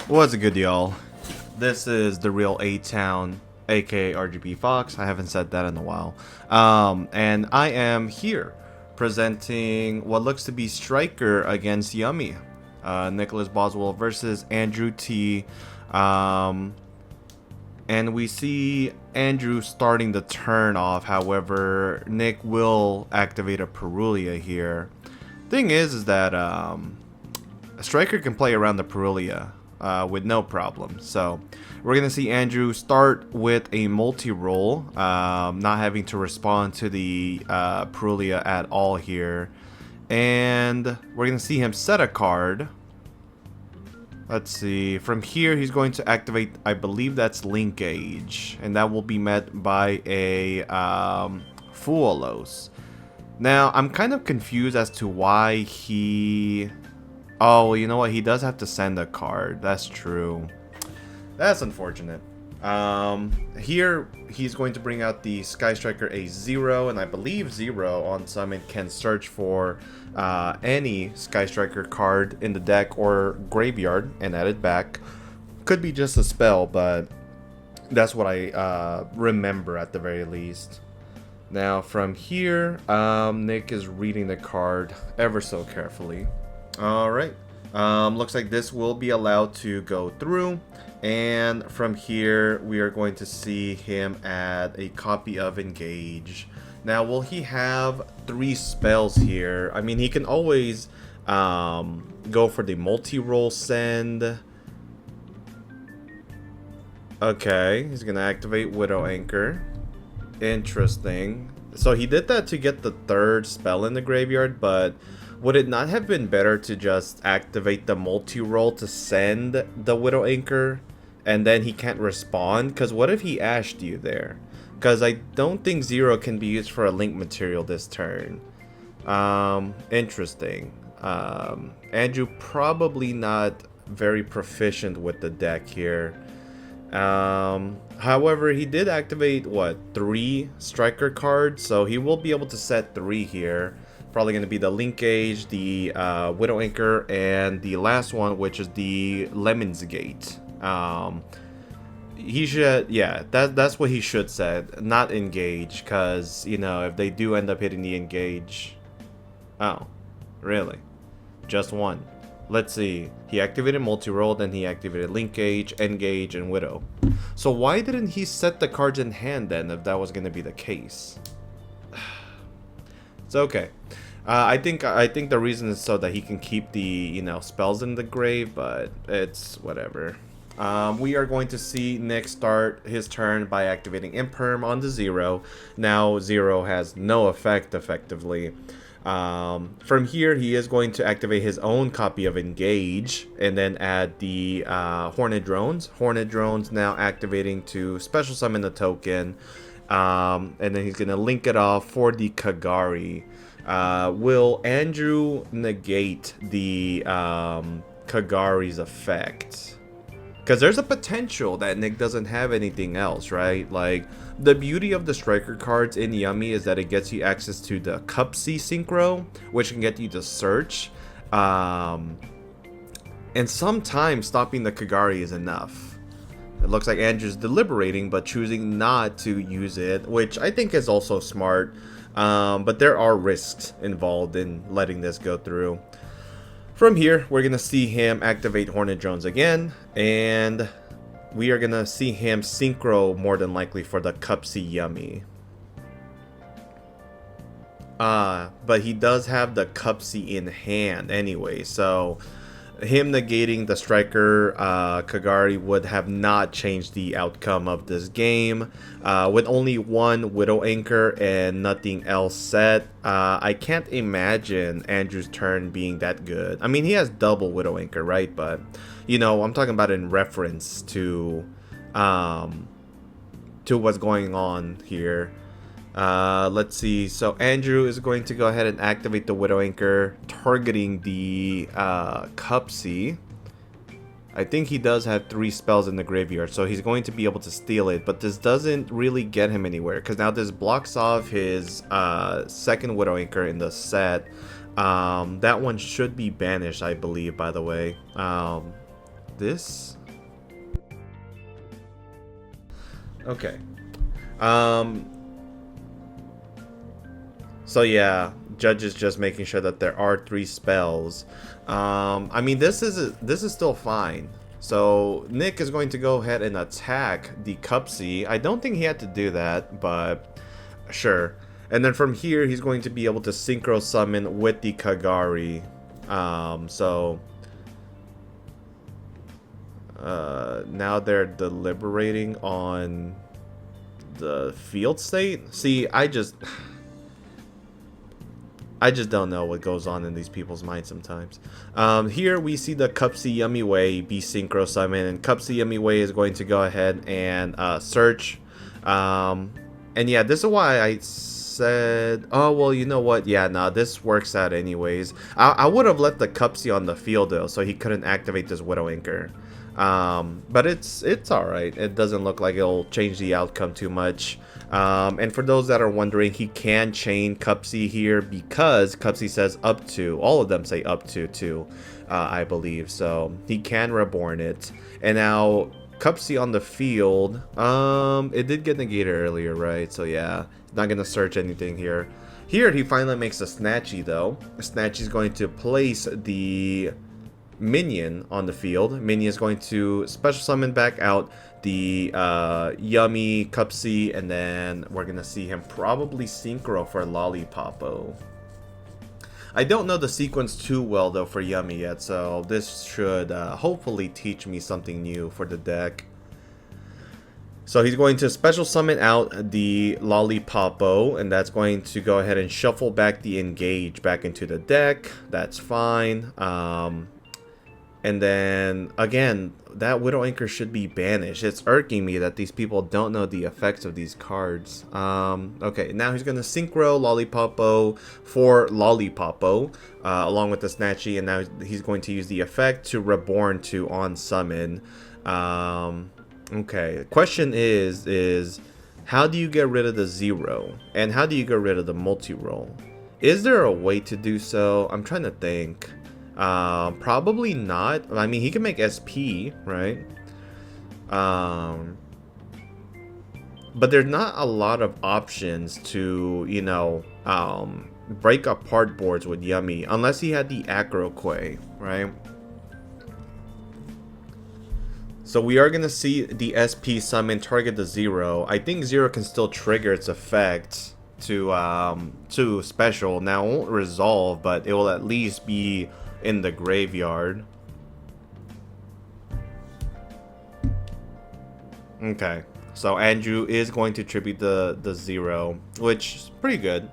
What's a good, y'all? This is the real A-Town, aka RGB Fox. I haven't said that in a while. And I am here presenting what looks to be Striker against Yummy. Nicholas Boswell versus Andrew T. And we see Andrew starting the turn off. However, Nick will activate a Perulia here. Thing is that a Striker can play around the Perulia with no problem. So we're gonna see Andrew start with a multi-roll, not having to respond to the Perulia at all here, and we're gonna see him set a card. Let's see. From here, he's going to activate, I believe that's Linkage, and that will be met by a Fuolos. Now, I'm kind of confused as to why he... Oh, you know what? He does have to send a card. That's true. That's unfortunate. Here, he's going to bring out the Sky Striker A0, and I believe 0 on summon can search for any Sky Striker card in the deck or graveyard and add it back. Could be just a spell, but that's what I remember at the very least. Now, from here, Nick is reading the card ever so carefully. Alright, looks like this will be allowed to go through, and from here we are going to see him add a copy of Engage. Now, will he have 3 spells here? I mean, he can always go for the multi-roll send. Okay, he's gonna activate Widow Anchor. Interesting. So he did that to get the 3rd spell in the graveyard, but would it not have been better to just activate the multi-roll to send the Widow Anchor and then he can't respond? Because what if he ashed you there? Because I don't think 0 can be used for a link material this turn. Interesting. Andrew probably not very proficient with the deck here. However, he did activate, what, 3 Striker cards? So he will be able to set 3 here. Probably going to be the Linkage, the Widow Anchor, and the last one, which is the Lemon's Gate. He should, yeah, that's what he should set, not Engage, because, you know, if they do end up hitting the Engage... Oh, really? Just one. Let's see. He activated multi-roll, then he activated Linkage, Engage, and Widow. So why didn't he set the cards in hand then, if that was going to be the case? It's okay. I think the reason is so that he can keep the, you know, spells in the grave, but it's whatever. We are going to see Nick start his turn by activating Imperm on the 0. Now 0 has no effect effectively. From here, he is going to activate his own copy of Engage and then add the Hornet Drones. Hornet Drones now activating to special summon the token. And then he's going to link it off for the Kagari. Will Andrew negate the Kagari's effect? Because there's a potential that Nick doesn't have anything else, right? Like, the beauty of the Striker cards in Yummy is that it gets you access to the Cup C Synchro, which can get you to search. And sometimes stopping the Kagari is enough. It looks like Andrew's deliberating, but choosing not to use it, which I think is also smart. But there are risks involved in letting this go through. From here, we're going to see him activate Hornet Drones again, and we are going to see him synchro more than likely for the Cup C Yummy. But he does have the Cup C in hand anyway, so him negating the Striker Kagari would have not changed the outcome of this game. With only 1 Widow Anchor and nothing else set, I can't imagine Andrew's turn being that good. I mean, he has double Widow Anchor, right? But, you know, I'm talking about in reference to what's going on here. Let's see. So Andrew is going to go ahead and activate the Widow Anchor, targeting the Cup C. I think he does have 3 spells in the graveyard, so he's going to be able to steal it, but this doesn't really get him anywhere, because now this blocks off his 2nd Widow Anchor in the set. That one should be banished, I believe, by the way. this. Okay. So yeah, Judge is just making sure that there are 3 spells. I mean, this is still fine. So Nick is going to go ahead and attack the Cupsy. I don't think he had to do that, but sure. And then from here, he's going to be able to synchro summon with the Kagari. Now they're deliberating on the field state. See, I just don't know what goes on in these people's minds sometimes. Here we see the Cupsy Yummy Way be synchro summon, and Cupsy Yummy Way is going to go ahead and search. And yeah, this is why I said, oh well, you know what? Yeah, nah, this works out anyways. I would have left the Cupsy on the field though, so he couldn't activate this Widow Anchor. But it's all right. It doesn't look like it'll change the outcome too much. And for those that are wondering, he can chain Cupsy here because Cupsy says up to. All of them say up to too, I believe. So he can reborn it. And now Cupsy on the field, it did get negated earlier, right? So yeah, not gonna search anything here. Here he finally makes a Snatchy though. Snatchy's going to place the minion on the field. Minion is going to special summon back out the Yummy Cupsy, and then we're gonna see him probably synchro for Lollipopo. I don't know the sequence too well though for Yummy yet, so this should hopefully teach me something new for the deck. So he's going to special summon out the Lollipopo, and that's going to go ahead and shuffle back the Engage back into the deck. That's fine. And then, again, that Widow Anchor should be banished. It's irking me that these people don't know the effects of these cards. Okay, now he's going to synchro Lollipopo for Lollipopo, along with the Snatchy, and now he's going to use the effect to reborn to on summon. Okay, the question is how do you get rid of the 0? And how do you get rid of the multi-roll? Is there a way to do so? I'm trying to think. Probably not. I mean, he can make SP, right? But there's not a lot of options to, you know, break apart boards with Yummy, unless he had the Acro Quay, right? So we are gonna see the SP summon target the 0. I think 0 can still trigger its effect to special. Now it won't resolve, but it will at least be in the graveyard. Okay, so Andrew is going to tribute the 0, which is pretty good.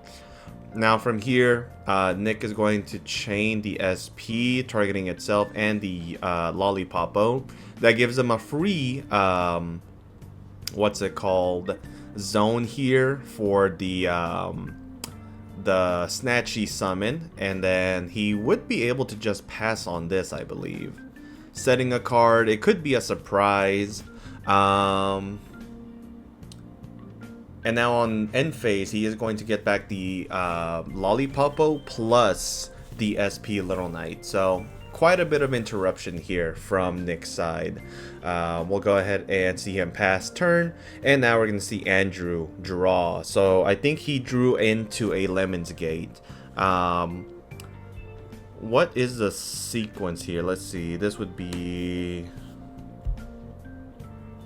Now from here, Nick is going to chain the SP, targeting itself and the Lollipopo. That gives him a free, what's it called, zone here for the Snatchy summon, and then he would be able to just pass on this, I believe. Setting a card, it could be a surprise. And now on end phase, he is going to get back the Lollipopo plus the SP Little Knight. So quite a bit of interruption here from Nick's side. We'll go ahead and see him pass turn, and now we're going to see Andrew draw. So I think he drew into a Lemon's Gate. What is the sequence here? Let's see. This would be...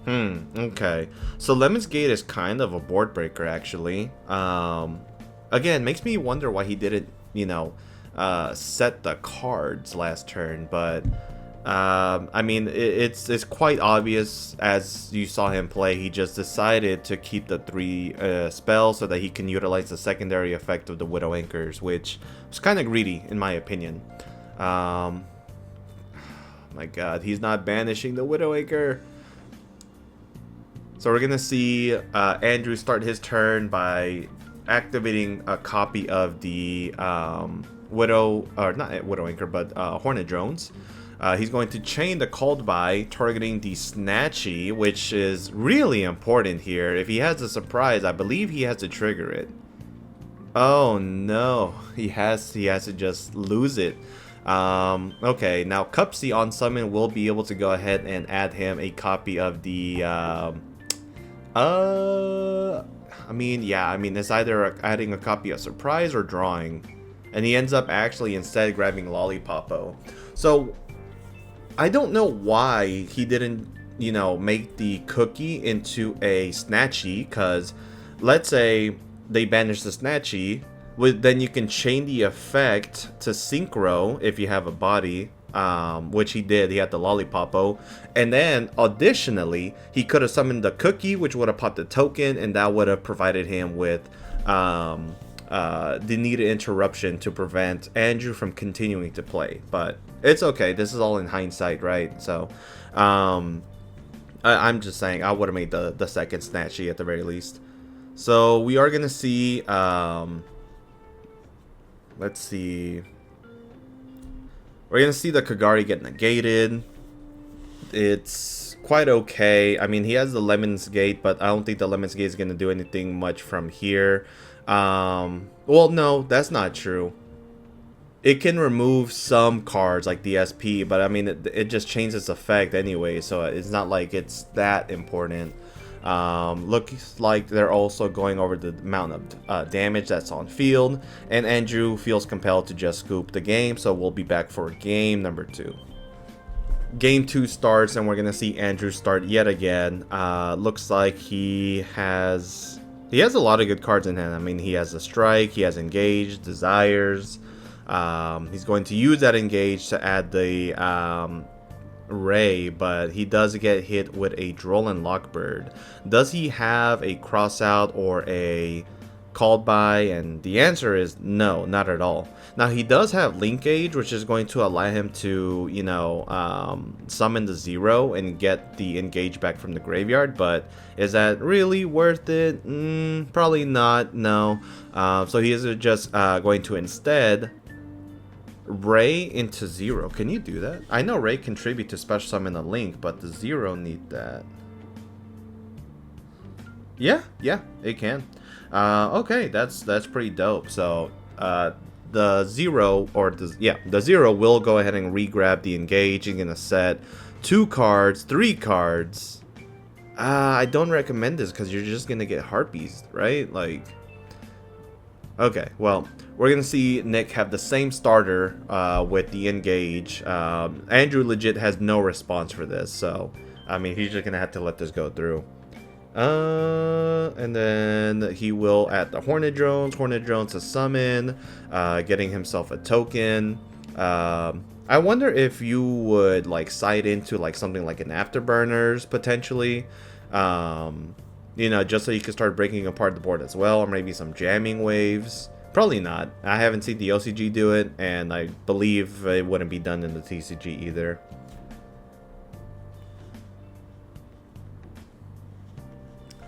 okay. So Lemon's Gate is kind of a board breaker, actually. Again, makes me wonder why he didn't, you know, set the cards last turn, but I mean, it's quite obvious as you saw him play. He just decided to keep the 3 spells so that he can utilize the secondary effect of the Widow Anchors, which was kind of greedy in my opinion. My god, he's not banishing the Widow Anchor. So we're gonna see Andrew start his turn by activating a copy of the Widow, or not Widow Anchor, but Hornet Drones. He's going to chain the Called By, targeting the Snatchy, which is really important here. If he has a surprise, I believe he has to trigger it. Oh no, he has to just lose it. Okay, now Cupsy on summon will be able to go ahead and add him a copy of the, I mean, yeah, I mean, it's either adding a copy of Surprise or Drawing. And he ends up actually instead grabbing Lollipopo. So, I don't know why he didn't, you know, make the cookie into a Snatchy, because let's say they banish the Snatchy, then you can chain the effect to Synchro if you have a body, which he did. He had the Lollipopo. And then, additionally, he could have summoned the cookie, which would have popped the token, and that would have provided him with the needed interruption to prevent Andrew from continuing to play. But it's okay. This is all in hindsight, right? So, I'm just saying I would have made the second Snatchy at the very least. So we are gonna see. Let's see. We're gonna see the Kagari get negated. It's quite okay. I mean, he has the Lemon's Gate, but I don't think the Lemon's Gate is gonna do anything much from here. Well, no, that's not true. It can remove some cards like the SP, but I mean, it just changes its effect anyway, so it's not like it's that important. Looks like they're also going over the amount of damage that's on field, and Andrew feels compelled to just scoop the game, so we'll be back for game number 2. Game 2 starts, and we're gonna see Andrew start yet again. Looks like he has a lot of good cards in hand. I mean, he has a Strike, he has Engage, Desires. He's going to use that Engage to add the Ray, but he does get hit with a Droll and Lockbird. Does he have a Crossout or a Called By? And the answer is no, not at all. Now, he does have Linkage, which is going to allow him to, you know, summon the 0 and get the Engage back from the graveyard, but is that really worth it? Probably not, no. So he is just going to instead Ray into 0. Can you do that? I know Ray contribute to special summon a Link, but the 0 need that. Yeah, it can. Okay, that's pretty dope. So the 0 or the 0 will go ahead and re-grab the Engage. You're gonna set 2 cards, 3 cards. I don't recommend this because you're just gonna get Harpies, right? Like, okay, well, we're going to see Nick have the same starter with the Engage. Andrew legit has no response for this, so, I mean, he's just going to have to let this go through. And then he will add the Hornet Drones to summon, getting himself a token. I wonder if you would, like, side into, like, something like an Afterburners, potentially. You know, just so you can start breaking apart the board as well, or maybe some jamming waves. Probably not. I haven't seen the OCG do it, and I believe it wouldn't be done in the TCG either.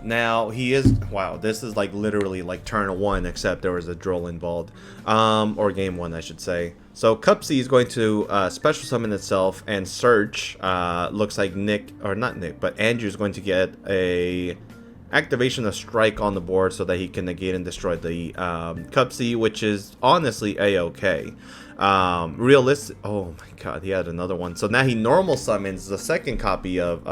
Now, he is... Wow, this is like literally like turn 1, except there was a Droll involved. Or game 1, I should say. So, Cupsy is going to special summon itself and search. Looks like Nick... Or not Nick, but Andrew is going to get a... activation of Strike on the board so that he can negate and destroy the Cupsy, which is honestly a-okay. Realistic. Oh my god, he had another one. So now he normal summons the second copy of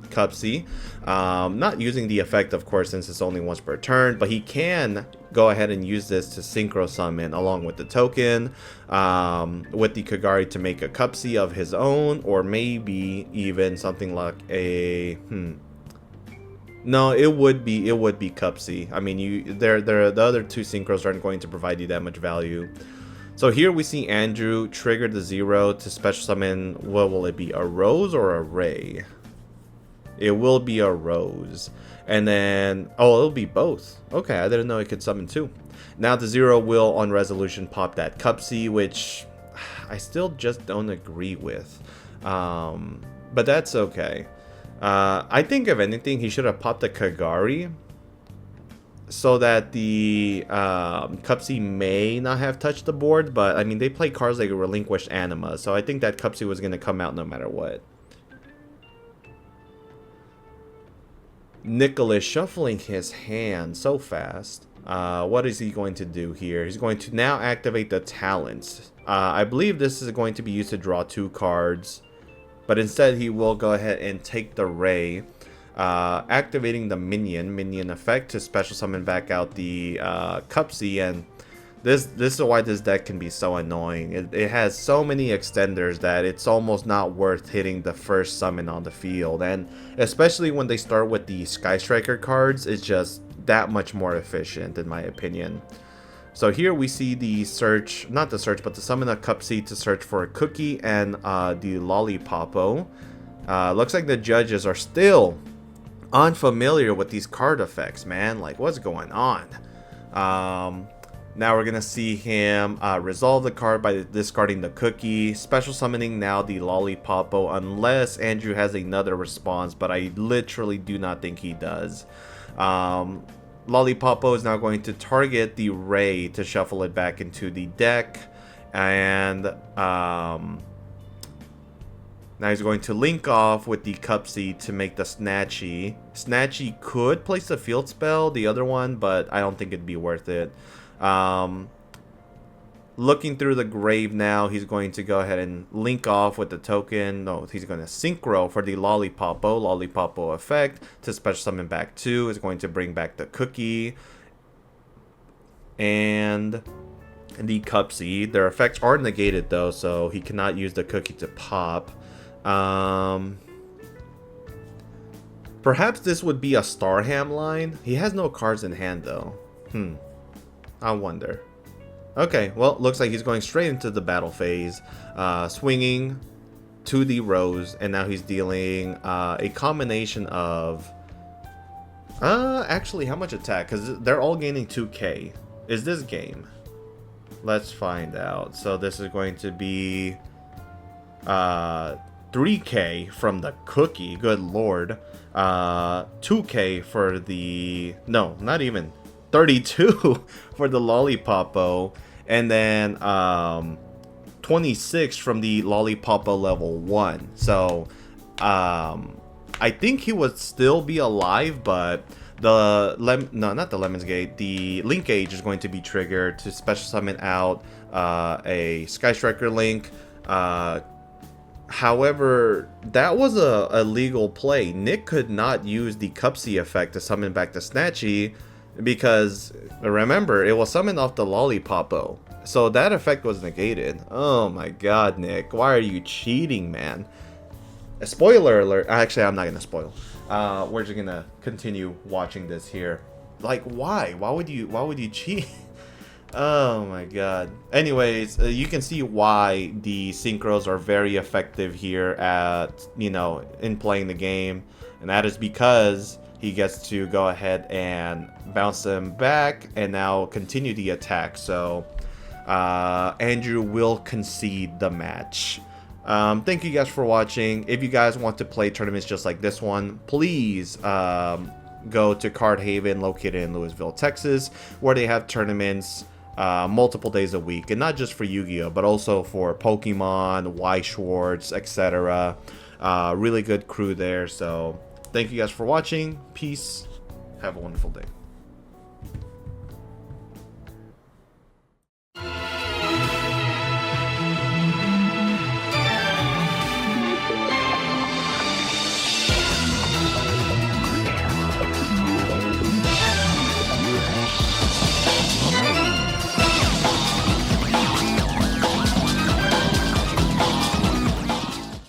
Cupsy. Not using the effect, of course, since it's only once per turn, but he can go ahead and use this to synchro summon along with the token, with the Kagari to make a Cupsy of his own, or maybe even something like a No, it would be Cupsy. I mean, the other 2 synchros aren't going to provide you that much value. So here we see Andrew trigger the 0 to special summon. What will it be? A Rose or a Ray? It will be a Rose. And then, oh, it'll be both. Okay, I didn't know it could summon 2. Now the 0 will on resolution pop that Cupsy, which I still just don't agree with. But that's okay. I think if anything, he should have popped the Kagari so that the Cupsy may not have touched the board. But I mean, they play cards like Relinquished Anima, so I think that Cupsy was going to come out no matter what. Nicholas shuffling his hand so fast. What is he going to do here? He's going to now activate the talents. I believe this is going to be used to draw 2 cards, but instead he will go ahead and take the Ray, activating the minion effect to special summon back out the Cupsy. And this is why this deck can be so annoying. It has so many extenders that it's almost not worth hitting the first summon on the field, and especially when they start with the Sky Striker cards, it's just that much more efficient in my opinion. So here we see the search, not the search, but to summon a Cupsy to search for a Cookie and the Lollipopo. Looks like the judges are still unfamiliar with these card effects, man. Like, what's going on? Now we're going to see him resolve the card by discarding the Cookie, special summoning now the Lollipopo, unless Andrew has another response, but I literally do not think he does. Lollipopo is now going to target the Ray to shuffle it back into the deck, and now he's going to link off with the Cupsy to make the Snatchy. Snatchy could place a field spell, the other one, but I don't think it'd be worth it. Looking through the grave now, he's going to go ahead and link off with the token. No, he's going to synchro for the Lollipopo effect to special summon back 2. Is going to bring back the Cookie and the Cupsy. Their effects are negated though, so he cannot use the Cookie to pop. Perhaps this would be a Starham line. He has no cards in hand though. I wonder. Okay, well, looks like he's going straight into the battle phase, swinging to the Rose, and now he's dealing a combination of... actually, how much attack? Because they're all gaining 2k. Is this game? Let's find out. So this is going to be 3k from the Cookie, good lord. 2k for the... No, not even. 32 for the Lollipopo, and then 26 from the Lollipopo level 1. So I think he would still be alive, but the not the Lemon's Gate, the Link Age is going to be triggered to special summon out a Sky Striker Link. However, that was a legal play. Nick could not use the Cupsy effect to summon back the Snatchy, because remember, it was summoned off the Lollipopo, so that effect was negated. Oh my god, Nick, why are you cheating, man? A spoiler alert. Actually, I'm not gonna spoil. We're just gonna continue watching this here. Like, why would you cheat? Oh my god. Anyways, you can see why the synchros are very effective here at, in playing the game, and that is because he gets to go ahead and bounce them back and now continue the attack. So Andrew will concede the match. Thank you guys for watching. If you guys want to play tournaments just like this one, please go to Card Haven, located in Louisville, Texas, where they have tournaments multiple days a week, and not just for Yu-Gi-Oh, but also for Pokemon, Y Schwartz, etc. Really good crew there. So thank you guys for watching. Peace. Have a wonderful day.